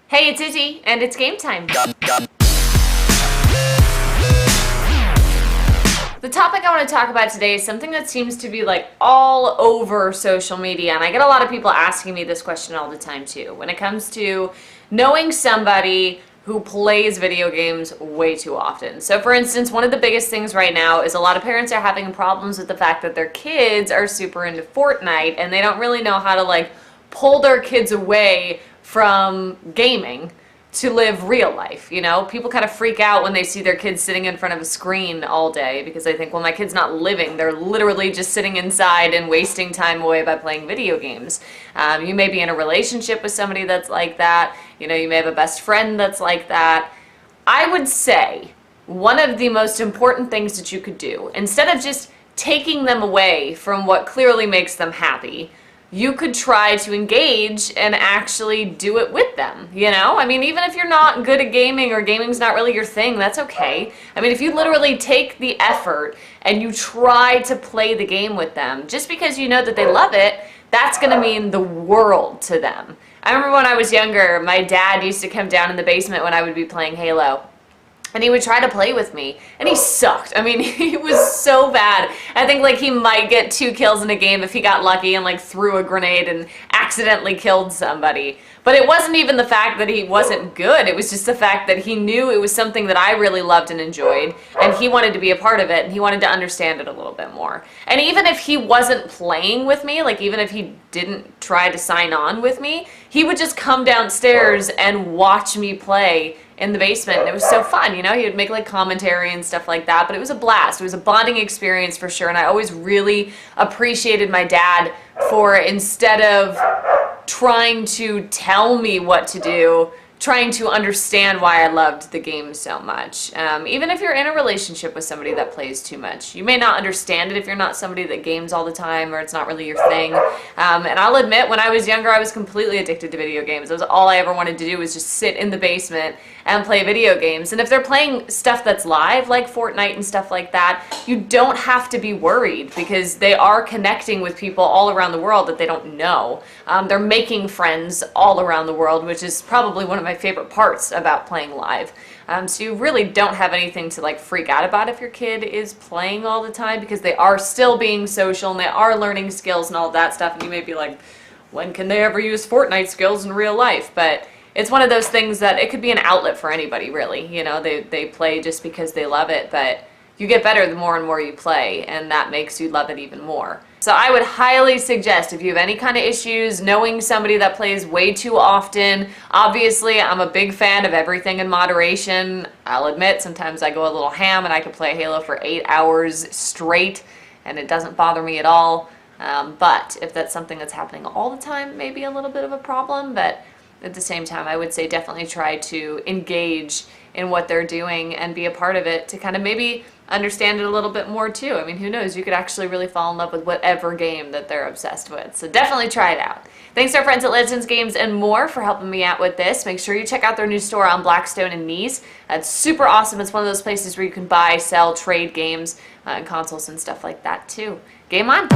Hey, it's Izzy, and it's game time. The topic I want to talk about today is something that seems to be like all over social media, and I get a lot of people asking me this question all the time too. When it comes to knowing somebody who plays video games way too often. So for instance, one of the biggest things right now is a lot of parents are having problems with the fact that their kids are super into Fortnite and they don't really know how to like pull their kids away from gaming to live real life. You know, people kind of freak out when they see their kids sitting in front of a screen all day because they think, well, my kid's not living. They're literally just sitting inside and wasting time away by playing video games. You may be in a relationship with somebody that's like that. You know, you may have a best friend that's like that. I would say one of the most important things that you could do, instead of just taking them away from what clearly makes them happy, you could try to engage and actually do it with them, you know? I mean, even if you're not good at gaming or gaming's not really your thing, that's okay. I mean, if you literally take the effort and you try to play the game with them, just because you know that they love it, that's gonna mean the world to them. I remember when I was younger, my dad used to come down in the basement when I would be playing Halo. And he would try to play with me, and he sucked. I mean, he was so bad. I think like he might get 2 kills in a game if he got lucky and like threw a grenade and accidentally killed somebody. But it wasn't even the fact that he wasn't good. It was just the fact that he knew it was something that I really loved and enjoyed, and he wanted to be a part of it, and he wanted to understand it a little bit more. And even if he wasn't playing with me, like even if he didn't try to sign on with me, he would just come downstairs and watch me play in the basement, and it was so fun, you know? He would make like commentary and stuff like that, but it was a blast. It was a bonding experience for sure, and I always really appreciated my dad for, instead of trying to tell me what to do, trying to understand why I loved the game so much. Even if you're in a relationship with somebody that plays too much, you may not understand it if you're not somebody that games all the time or it's not really your thing. And I'll admit, when I was younger, I was completely addicted to video games. That was all I ever wanted to do, was just sit in the basement and play video games. And if they're playing stuff that's live, like Fortnite and stuff like that, you don't have to be worried because they are connecting with people all around the world that they don't know. They're making friends all around the world, which is probably one of my favorite parts about playing live. So you really don't have anything to like freak out about if your kid is playing all the time, because they are still being social and they are learning skills and all that stuff. And you may be like, when can they ever use Fortnite skills in real life? But it's one of those things that it could be an outlet for anybody, really. You know, they play just because they love it, but you get better the more and more you play, and that makes you love it even more. So I would highly suggest, if you have any kind of issues knowing somebody that plays way too often, obviously I'm a big fan of everything in moderation. I'll admit, sometimes I go a little ham and I could play Halo for 8 hours straight, and it doesn't bother me at all. But if that's something that's happening all the time, maybe a little bit of a problem, but at the same time, I would say definitely try to engage in what they're doing and be a part of it to kind of maybe understand it a little bit more too. I mean, who knows? You could actually really fall in love with whatever game that they're obsessed with. So definitely try it out. Thanks to our friends at Legends Games and More for helping me out with this. Make sure you check out their new store on Blackstone and Nice. That's super awesome. It's one of those places where you can buy, sell, trade games and consoles and stuff like that too. Game on!